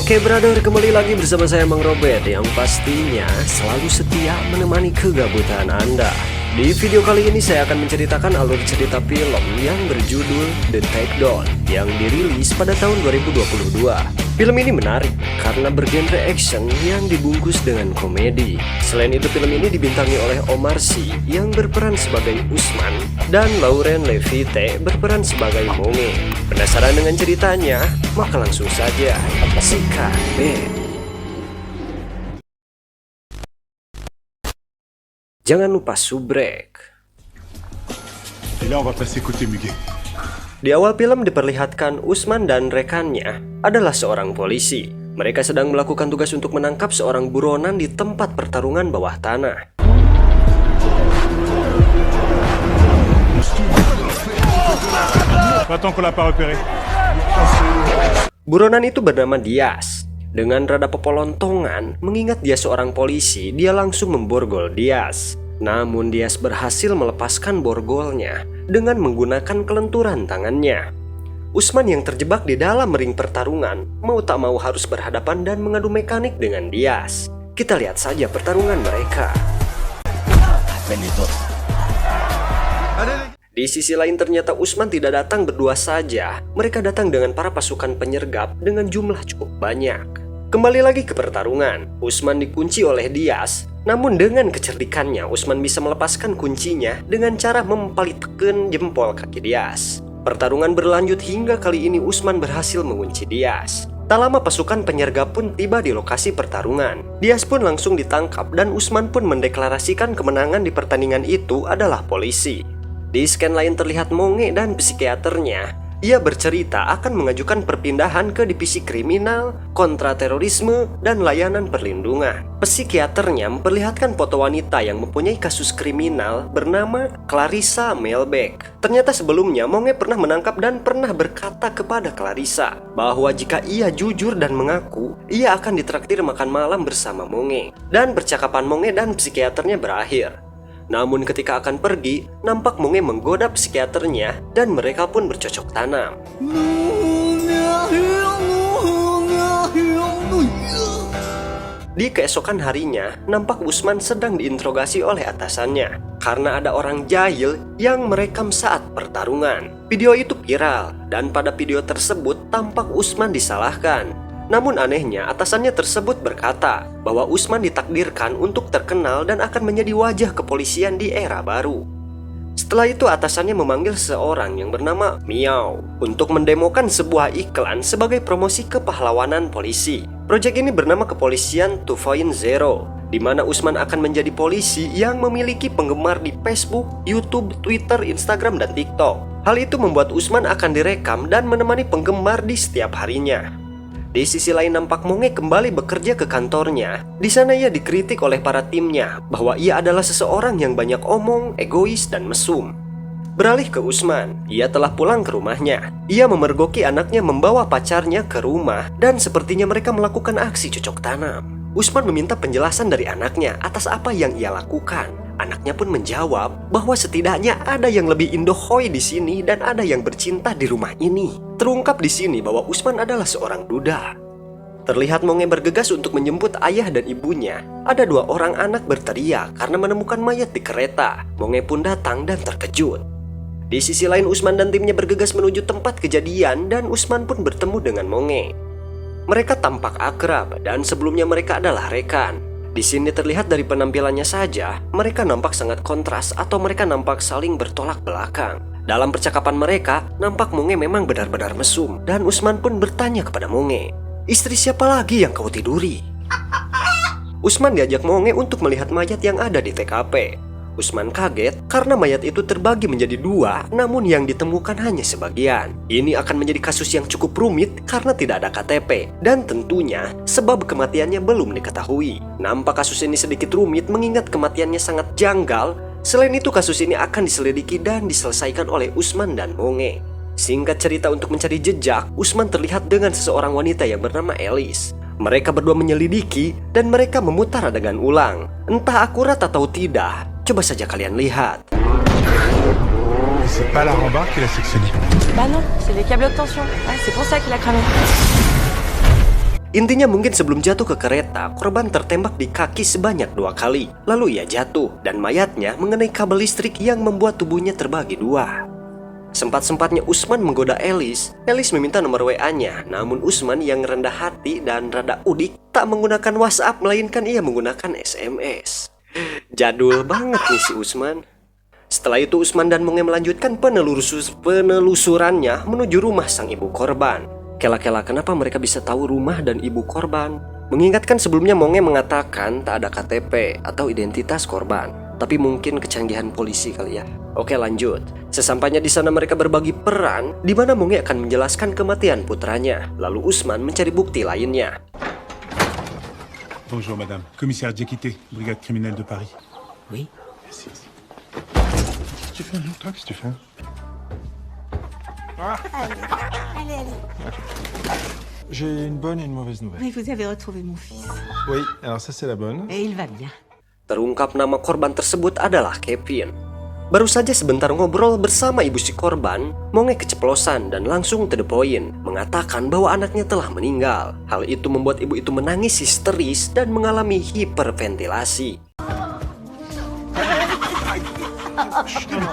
Oke brother, kembali lagi bersama saya Mang Robert yang pastinya selalu setia menemani kegabutan Anda. Di video kali ini saya akan menceritakan alur cerita film yang berjudul The Takedown yang dirilis pada tahun 2022. Film ini menarik karena bergenre action yang dibungkus dengan komedi. Selain itu film ini dibintangi oleh Omar Sy yang berperan sebagai Usman dan Lauren Levite berperan sebagai Monge. Penasaran dengan ceritanya? Maka langsung saja sikat bet. Jangan lupa subrek. Et là, on va passer côté Muguet. Di awal film diperlihatkan Usman dan rekannya adalah seorang polisi. Mereka sedang melakukan tugas untuk menangkap seorang buronan di tempat pertarungan bawah tanah. Attends qu'on l'a pas repéré. Buronan itu bernama Diaz. Dengan rada pepolontongan, mengingat dia seorang polisi, dia langsung memborgol Diaz. Namun Diaz berhasil melepaskan borgolnya dengan menggunakan kelenturan tangannya. Usman yang terjebak di dalam ring pertarungan mau tak mau harus berhadapan dan mengadu mekanik dengan Diaz. Kita lihat saja pertarungan mereka. Di sisi lain ternyata Usman tidak datang berdua saja. Mereka datang dengan para pasukan penyergap dengan jumlah cukup banyak. Kembali lagi ke pertarungan. Usman dikunci oleh Diaz. Namun dengan kecerdikannya Usman bisa melepaskan kuncinya dengan cara mempalitkan jempol kaki Diaz. Pertarungan berlanjut hingga kali ini Usman berhasil mengunci Diaz. Tak lama pasukan penyergap pun tiba di lokasi pertarungan. Diaz pun langsung ditangkap dan Usman pun mendeklarasikan kemenangan di pertandingan itu adalah polisi. Di scan lain terlihat Monge dan psikiaternya. Ia bercerita akan mengajukan perpindahan ke divisi kriminal, kontraterorisme, dan layanan perlindungan. Psikiaternya memperlihatkan foto wanita yang mempunyai kasus kriminal bernama Clarissa Melbeck. Ternyata sebelumnya Monge pernah menangkap dan pernah berkata kepada Clarissa bahwa jika ia jujur dan mengaku, ia akan ditraktir makan malam bersama Monge. Dan percakapan Monge dan psikiaternya berakhir. Namun ketika akan pergi, nampak Monge menggoda psikiaternya dan mereka pun bercocok tanam. Di keesokan harinya, nampak Usman sedang diinterogasi oleh atasannya karena ada orang jahil yang merekam saat pertarungan. Video itu viral dan pada video tersebut tampak Usman disalahkan. Namun anehnya atasannya tersebut berkata bahwa Usman ditakdirkan untuk terkenal dan akan menjadi wajah kepolisian di era baru. Setelah itu atasannya memanggil seorang yang bernama Miao untuk mendemokan sebuah iklan sebagai promosi kepahlawanan polisi. Proyek ini bernama Kepolisian 2.0, di mana Usman akan menjadi polisi yang memiliki penggemar di Facebook, YouTube, Twitter, Instagram, dan TikTok. Hal itu membuat Usman akan direkam dan menemani penggemar di setiap harinya. Di sisi lain nampak Monge kembali bekerja ke kantornya. Di sana ia dikritik oleh para timnya bahwa ia adalah seseorang yang banyak omong, egois, dan mesum. Beralih ke Usman, ia telah pulang ke rumahnya. Ia memergoki anaknya membawa pacarnya ke rumah dan sepertinya mereka melakukan aksi cocok tanam. Usman meminta penjelasan dari anaknya atas apa yang ia lakukan. Anaknya pun menjawab bahwa setidaknya ada yang lebih indohoy di sini dan ada yang bercinta di rumah ini. Terungkap di sini bahwa Usman adalah seorang duda. Terlihat Monge bergegas untuk menjemput ayah dan ibunya. Ada dua orang anak berteriak karena menemukan mayat di kereta. Monge pun datang dan terkejut. Di sisi lain Usman dan timnya bergegas menuju tempat kejadian dan Usman pun bertemu dengan Monge. Mereka tampak akrab dan sebelumnya mereka adalah rekan. Di sini terlihat dari penampilannya saja, mereka nampak sangat kontras atau mereka nampak saling bertolak belakang. Dalam percakapan mereka, nampak Monge memang benar-benar mesum dan Usman pun bertanya kepada Monge, "Istri siapa lagi yang kau tiduri?" Usman diajak Monge untuk melihat mayat yang ada di TKP. Usman kaget karena mayat itu terbagi menjadi dua, namun yang ditemukan hanya sebagian. Ini akan menjadi kasus yang cukup rumit karena tidak ada KTP dan tentunya sebab kematiannya belum diketahui. Nampak kasus ini sedikit rumit mengingat kematiannya sangat janggal. Selain itu kasus ini akan diselidiki dan diselesaikan oleh Usman dan Monge. Singkat cerita, untuk mencari jejak, Usman terlihat dengan seseorang wanita yang bernama Alice. Mereka berdua menyelidiki dan mereka memutar adegan ulang. Entah akurat atau tidak, coba saja kalian lihat. C'est pas la rambarde qui l'a sectionné. Bah non, c'est les câbles d'obtention. Ah, c'est pour ça qu'il a cramé. Intinya mungkin sebelum jatuh ke kereta, korban tertembak di kaki sebanyak 2 kali. Lalu ia jatuh dan mayatnya mengenai kabel listrik yang membuat tubuhnya terbagi 2. Sempat-sempatnya Usman menggoda Elis. Elis meminta nomor WA-nya, namun Usman yang rendah hati dan rada udik tak menggunakan WhatsApp melainkan ia menggunakan SMS. Jadul banget nih si Usman. Setelah itu Usman dan Monge melanjutkan penelusurannya menuju rumah sang ibu korban. Kela-kela kenapa mereka bisa tahu rumah dan ibu korban? Mengingatkan sebelumnya Monge mengatakan tak ada KTP atau identitas korban. Tapi mungkin kecanggihan polisi kali ya. Oke lanjut. Sesampainya di sana mereka berbagi peran di mana Monge akan menjelaskan kematian putranya. Lalu Usman mencari bukti lainnya. Bonjour madame, commissaire Djekité, brigade criminelle de Paris. Oui. Merci. Qu'est-ce que tu fais, hein? Toi, qu'est-ce que tu fais? Allez. J'ai une bonne et une mauvaise nouvelle. Oui, vous avez retrouvé mon fils. Oui, alors ça c'est la bonne. Et il va bien. Terungkap nama korban tersebut adalah Kevin. Baru saja sebentar ngobrol bersama ibu si korban, Monge keceplosan dan langsung to the point, mengatakan bahwa anaknya telah meninggal. Hal itu membuat ibu itu menangis histeris dan mengalami hiperventilasi.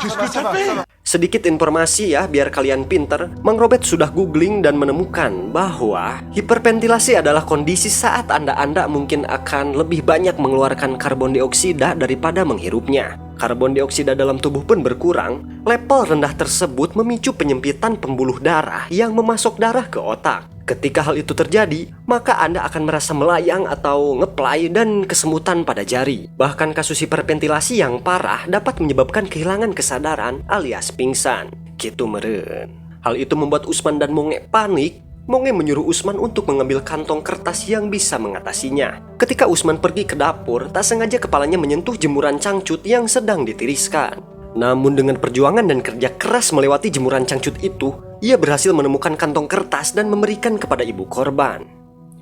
Qu'est-ce que ça va? Sedikit informasi ya, biar kalian pinter. Mang Robert sudah googling dan menemukan bahwa hiperventilasi adalah kondisi saat Anda mungkin akan lebih banyak mengeluarkan karbon dioksida daripada menghirupnya. Karbon dioksida dalam tubuh pun berkurang. Level rendah tersebut memicu penyempitan pembuluh darah yang memasok darah ke otak. Ketika hal itu terjadi, maka Anda akan merasa melayang atau ngeplay dan kesemutan pada jari. Bahkan kasus hiperventilasi yang parah dapat menyebabkan kehilangan kesadaran alias pingsan. Gitu meren. Hal itu membuat Usman dan Monge panik. Monge menyuruh Usman untuk mengambil kantong kertas yang bisa mengatasinya. Ketika Usman pergi ke dapur, tak sengaja kepalanya menyentuh jemuran cangcut yang sedang ditiriskan. Namun dengan perjuangan dan kerja keras melewati jemuran cangcut itu, ia berhasil menemukan kantong kertas dan memberikan kepada ibu korban.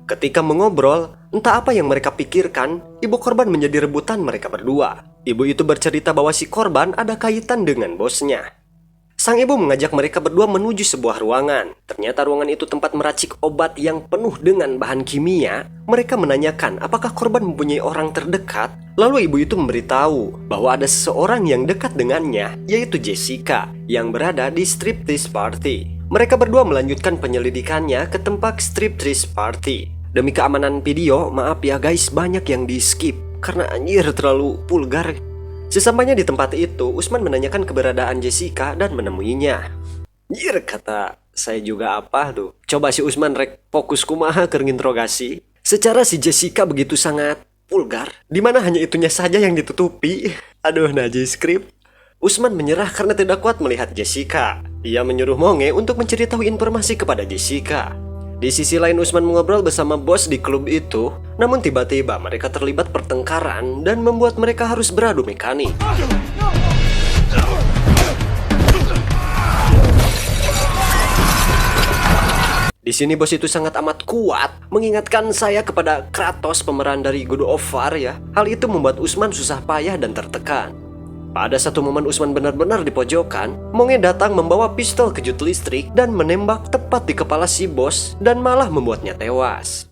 Ketika mengobrol, entah apa yang mereka pikirkan, ibu korban menjadi rebutan mereka berdua. Ibu itu bercerita bahwa si korban ada kaitan dengan bosnya. Sang ibu mengajak mereka berdua menuju sebuah ruangan. Ternyata ruangan itu tempat meracik obat yang penuh dengan bahan kimia. Mereka menanyakan apakah korban mempunyai orang terdekat. Lalu ibu itu memberitahu bahwa ada seseorang yang dekat dengannya, yaitu Jessica, yang berada di striptease party. Mereka berdua melanjutkan penyelidikannya ke tempat striptease party. Demi keamanan video, maaf ya guys, banyak yang di skip karena anjir terlalu vulgar. Sesampainya di tempat itu, Usman menanyakan keberadaan Jessica dan menemuinya. Anjir, kata saya juga apa tuh. Coba si Usman rek fokus kumaha keur nginterogasi. Secara si Jessica begitu sangat vulgar, dimana hanya itunya saja yang ditutupi. Aduh, najis skrip. Usman menyerah karena tidak kuat melihat Jessica. Ia menyuruh Monge untuk mencari tahu informasi kepada Jessica. Di sisi lain Usman mengobrol bersama bos di klub itu. Namun tiba-tiba mereka terlibat pertengkaran dan membuat mereka harus beradu mekanik. Di sini bos itu sangat amat kuat, mengingatkan saya kepada Kratos pemeran dari God of War ya. Hal itu membuat Usman susah payah dan tertekan. Pada satu momen Usman benar-benar di pojokan, Monge datang membawa pistol kejut listrik dan menembak tepat di kepala si bos dan malah membuatnya tewas.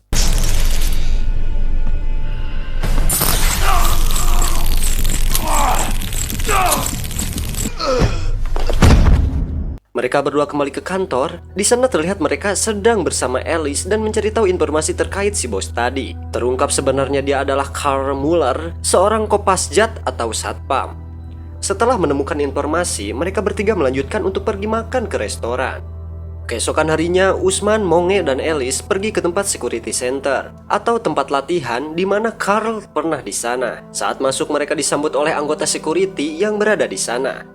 Mereka berdua kembali ke kantor. Di sana terlihat mereka sedang bersama Alice dan mencari tahu informasi terkait si bos tadi. Terungkap sebenarnya dia adalah Carl Muller, seorang kopasjat atau satpam. Setelah menemukan informasi, mereka bertiga melanjutkan untuk pergi makan ke restoran. Keesokan harinya, Usman, Monge, dan Alice pergi ke tempat security center atau tempat latihan di mana Carl pernah di sana. Saat masuk, mereka disambut oleh anggota security yang berada di sana.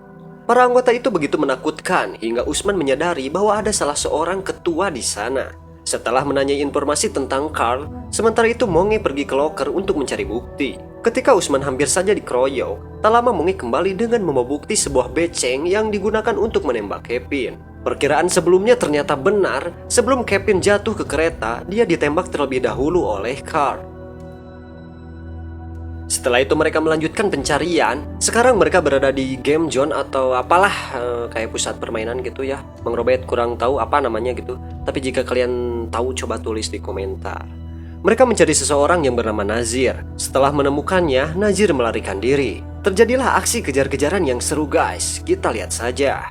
Para anggota itu begitu menakutkan hingga Usman menyadari bahwa ada salah seorang ketua di sana. Setelah menanyai informasi tentang Carl, sementara itu Monge pergi ke loker untuk mencari bukti. Ketika Usman hampir saja dikeroyok, tak lama Monge kembali dengan membawa bukti sebuah beceng yang digunakan untuk menembak Kevin. Perkiraan sebelumnya ternyata benar. Sebelum Kevin jatuh ke kereta, dia ditembak terlebih dahulu oleh Carl. Setelah itu mereka melanjutkan pencarian. Sekarang mereka berada di game zone atau apalah, kayak pusat permainan gitu ya. Bang Robert kurang tahu apa namanya gitu. Tapi jika kalian tahu coba tulis di komentar. Mereka mencari seseorang yang bernama Nazir. Setelah menemukannya, Nazir melarikan diri. Terjadilah aksi kejar-kejaran yang seru guys. Kita lihat saja.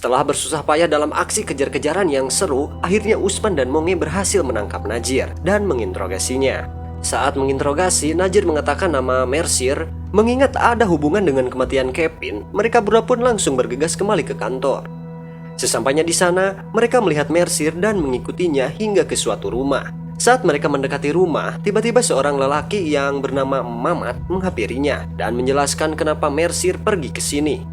Setelah bersusah payah dalam aksi kejar-kejaran yang seru, akhirnya Usman dan Monge berhasil menangkap Najir dan menginterogasinya. Saat menginterogasi, Najir mengatakan nama Mercier. Mengingat ada hubungan dengan kematian Kevin, mereka berdua pun langsung bergegas kembali ke kantor. Sesampainya di sana, mereka melihat Mercier dan mengikutinya hingga ke suatu rumah. Saat mereka mendekati rumah, tiba-tiba seorang lelaki yang bernama Mamat menghampirinya dan menjelaskan kenapa Mercier pergi ke sini.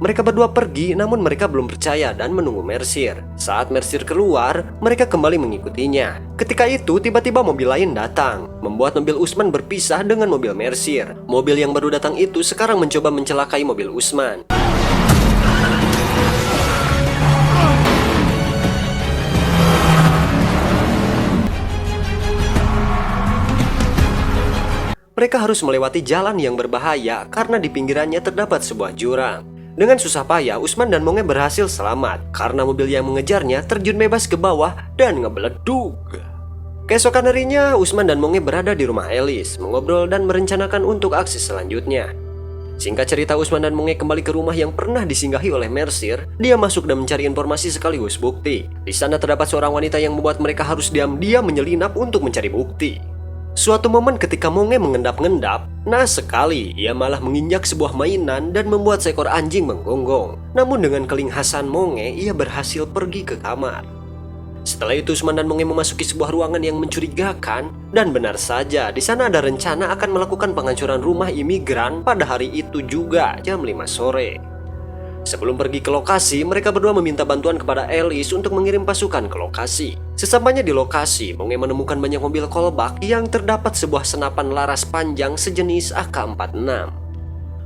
Mereka berdua pergi, namun mereka belum percaya dan menunggu Mercier. Saat Mercier keluar, mereka kembali mengikutinya. Ketika itu, tiba-tiba mobil lain datang, membuat mobil Usman berpisah dengan mobil Mercier. Mobil yang baru datang itu sekarang mencoba mencelakai mobil Usman. Mereka harus melewati jalan yang berbahaya karena di pinggirannya terdapat sebuah jurang. Dengan susah payah, Usman dan Monge berhasil selamat karena mobil yang mengejarnya terjun bebas ke bawah dan ngebeleduk. Keesokan harinya, Usman dan Monge berada di rumah Alice, mengobrol dan merencanakan untuk aksi selanjutnya. Singkat cerita, Usman dan Monge kembali ke rumah yang pernah disinggahi oleh Mercier. Dia masuk dan mencari informasi sekaligus bukti. Di sana terdapat seorang wanita yang membuat mereka harus diam-diam menyelinap untuk mencari bukti. Suatu momen ketika Monge mengendap-ngendap, naas sekali ia malah menginjak sebuah mainan dan membuat seekor anjing menggonggong. Namun dengan kelinghasan Monge, ia berhasil pergi ke kamar. Setelah itu Usman dan Monge memasuki sebuah ruangan yang mencurigakan, dan benar saja di sana ada rencana akan melakukan penghancuran rumah imigran pada hari itu juga jam 5 sore. Sebelum pergi ke lokasi, mereka berdua meminta bantuan kepada Alice untuk mengirim pasukan ke lokasi. Sesampainya di lokasi, Monge menemukan banyak mobil kolbak yang terdapat sebuah senapan laras panjang sejenis AK-46.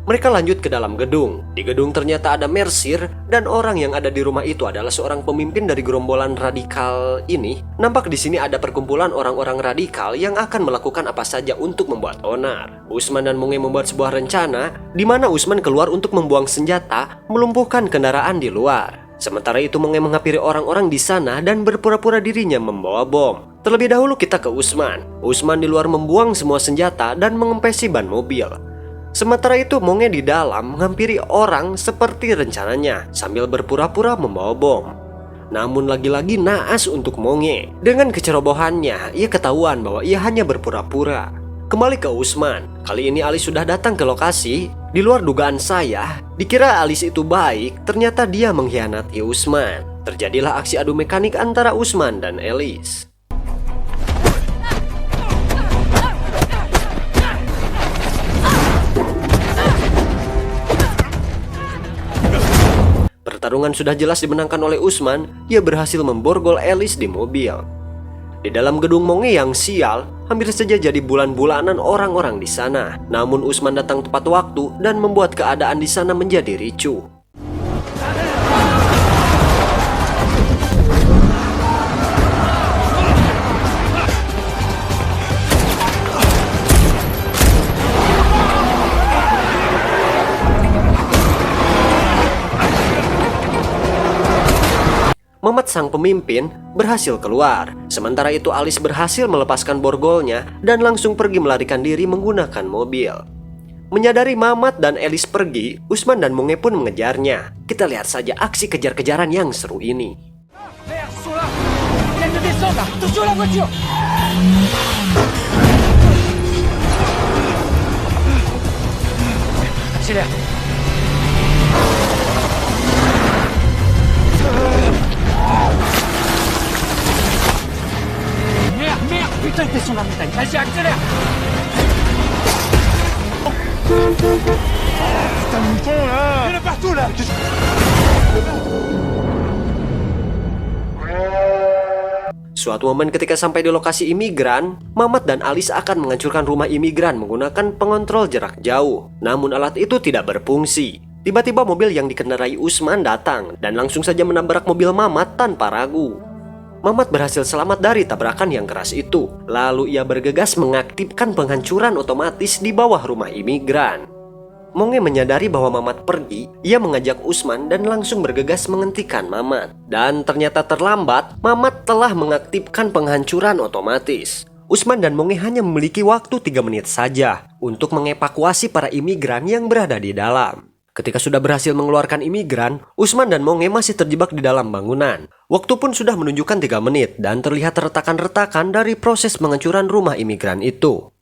Mereka lanjut ke dalam gedung. Di gedung ternyata ada Mercier, dan orang yang ada di rumah itu adalah seorang pemimpin dari gerombolan radikal ini. Nampak di sini ada perkumpulan orang-orang radikal yang akan melakukan apa saja untuk membuat onar. Usman dan Monge membuat sebuah rencana di mana Usman keluar untuk membuang senjata, melumpuhkan kendaraan di luar. Sementara itu Monge menghampiri orang-orang di sana dan berpura-pura dirinya membawa bom. Terlebih dahulu kita ke Usman. Usman di luar membuang semua senjata dan mengempesi ban mobil. Sementara itu Monge di dalam menghampiri orang seperti rencananya sambil berpura-pura membawa bom. Namun lagi-lagi naas untuk Monge. Dengan kecerobohannya, ia ketahuan bahwa ia hanya berpura-pura. Kembali ke Usman. Kali ini Alice sudah datang ke lokasi. Di luar dugaan saya, dikira Alice itu baik, ternyata dia mengkhianati Usman. Terjadilah aksi adu mekanik antara Usman dan Alice. Pertarungan sudah jelas dimenangkan oleh Usman. Ia berhasil memborgol Alice di mobil. Di dalam gedung Monge yang sial, hampir saja jadi bulan-bulanan orang-orang di sana. Namun Usman datang tepat waktu dan membuat keadaan di sana menjadi ricuh. Mamat sang pemimpin berhasil keluar. Sementara itu Alice berhasil melepaskan borgolnya dan langsung pergi melarikan diri menggunakan mobil. Menyadari Mamat dan Alice pergi, Usman dan Monge pun mengejarnya. Kita lihat saja aksi kejar-kejaran yang seru ini. Putain, t'es sur la montagne, vas-y, accélère! Suatu momen ketika sampai di lokasi imigran, Mamat dan Alis akan menghancurkan rumah imigran menggunakan pengontrol jarak jauh. Namun alat itu tidak berfungsi. Tiba-tiba mobil yang dikendarai Usman datang dan langsung saja menabrak mobil Mamat tanpa ragu. Mamat berhasil selamat dari tabrakan yang keras itu. Lalu ia bergegas mengaktifkan penghancuran otomatis di bawah rumah imigran. Monge menyadari bahwa Mamat pergi, ia mengajak Usman dan langsung bergegas menghentikan Mamat. Dan ternyata terlambat, Mamat telah mengaktifkan penghancuran otomatis. Usman dan Monge hanya memiliki waktu 3 menit saja untuk mengevakuasi para imigran yang berada di dalam. Ketika sudah berhasil mengeluarkan imigran, Usman dan Monge masih terjebak di dalam bangunan. Waktu pun sudah menunjukkan 3 menit dan terlihat retakan-retakan dari proses penghancuran rumah imigran itu.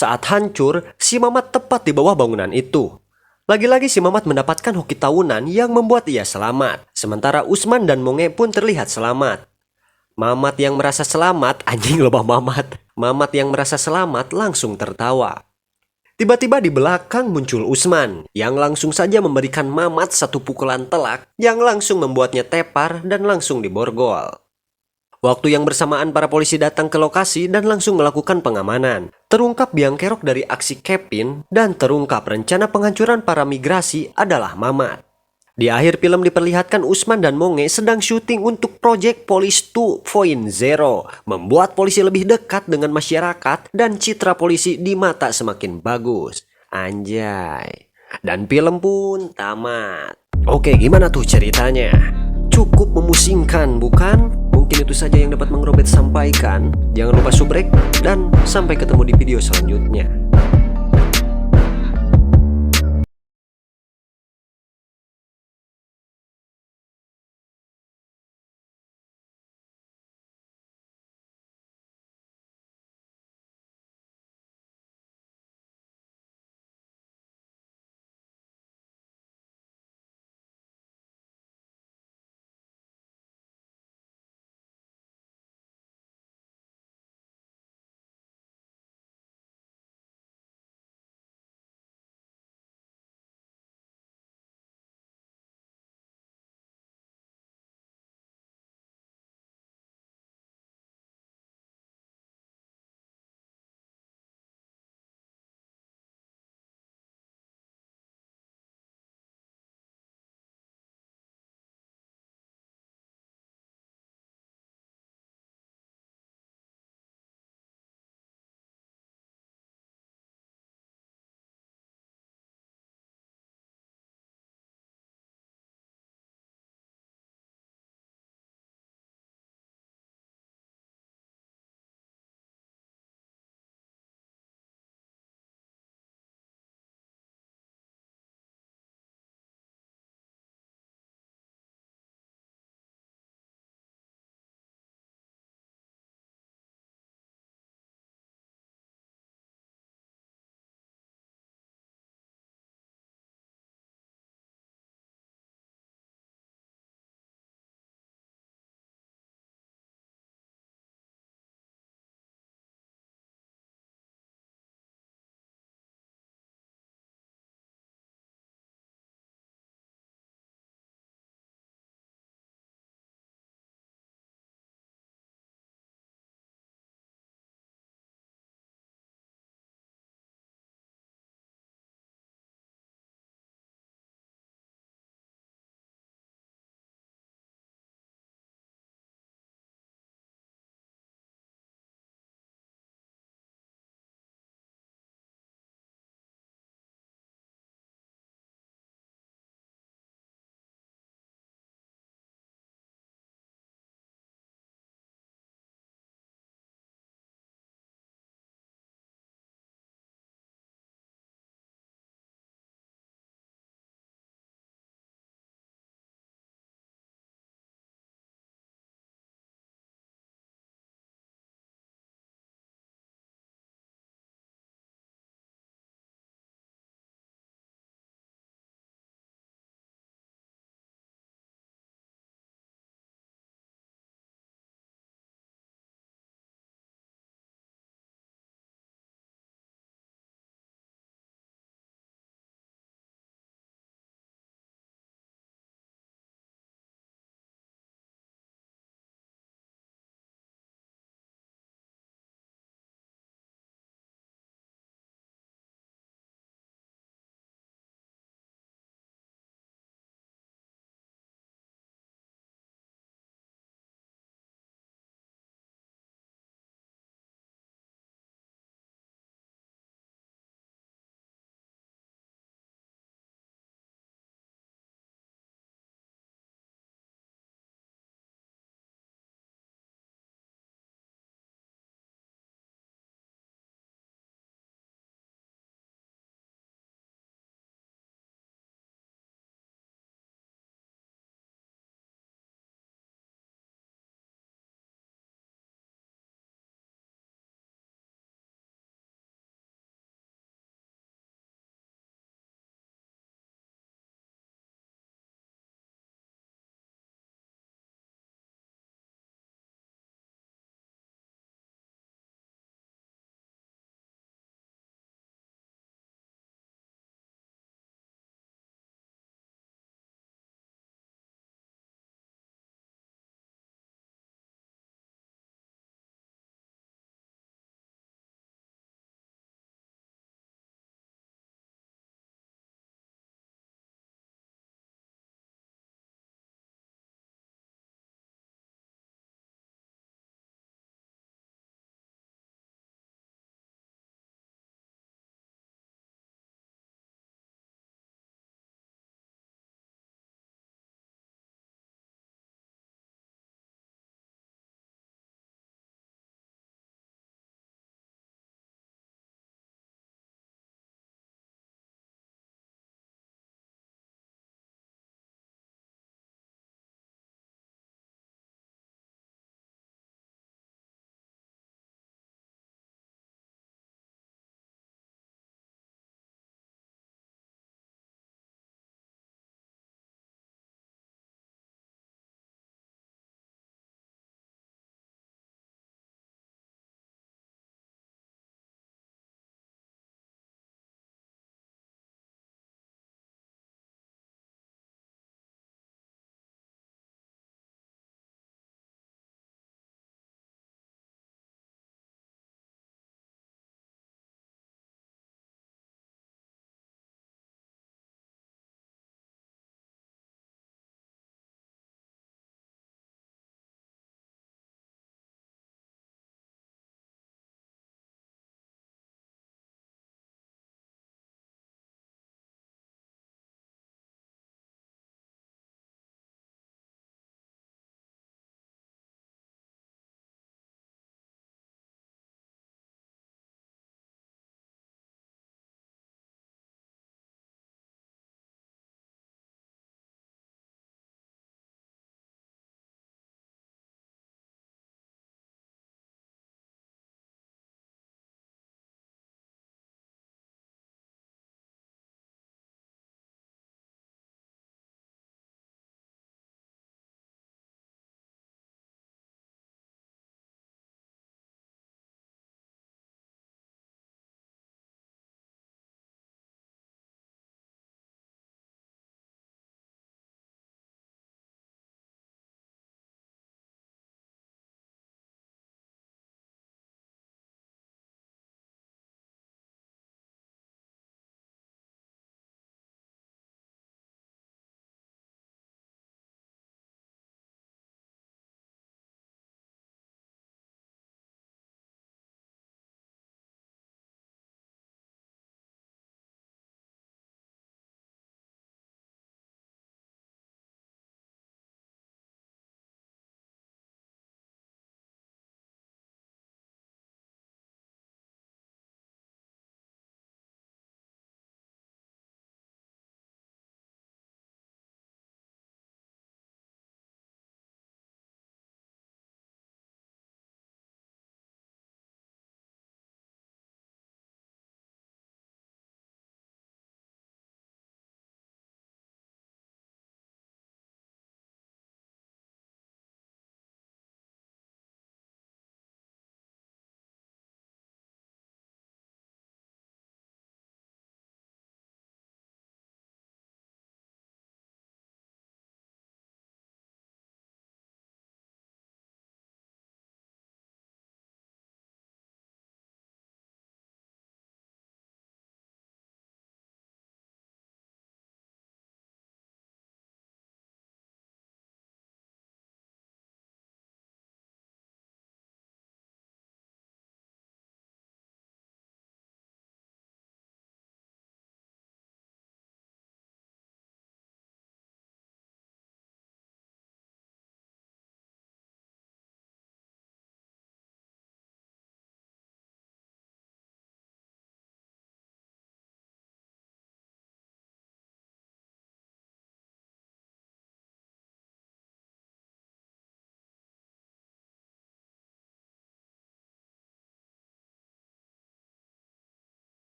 Saat hancur, si Mamat tepat di bawah bangunan itu. Lagi-lagi si Mamat mendapatkan hoki tahunan yang membuat ia selamat. Sementara Usman dan Monge pun terlihat selamat. Mamat yang merasa selamat, anjing lebah Mamat. Mamat yang merasa selamat langsung tertawa. Tiba-tiba di belakang muncul Usman yang langsung saja memberikan Mamat satu pukulan telak yang langsung membuatnya tepar dan langsung diborgol. Waktu yang bersamaan para polisi datang ke lokasi dan langsung melakukan pengamanan. Terungkap biang kerok dari aksi Kevin dan terungkap rencana penghancuran para migrasi adalah Mamat. Di akhir film diperlihatkan Usman dan Monge sedang syuting untuk Project Police 2.0, membuat polisi lebih dekat dengan masyarakat dan citra polisi di mata semakin bagus. Anjay. Dan film pun tamat. Oke, gimana tuh ceritanya? Cukup memusingkan, bukan? Mungkin itu saja yang dapat Mang Robert sampaikan. Jangan lupa subrek dan sampai ketemu di video selanjutnya.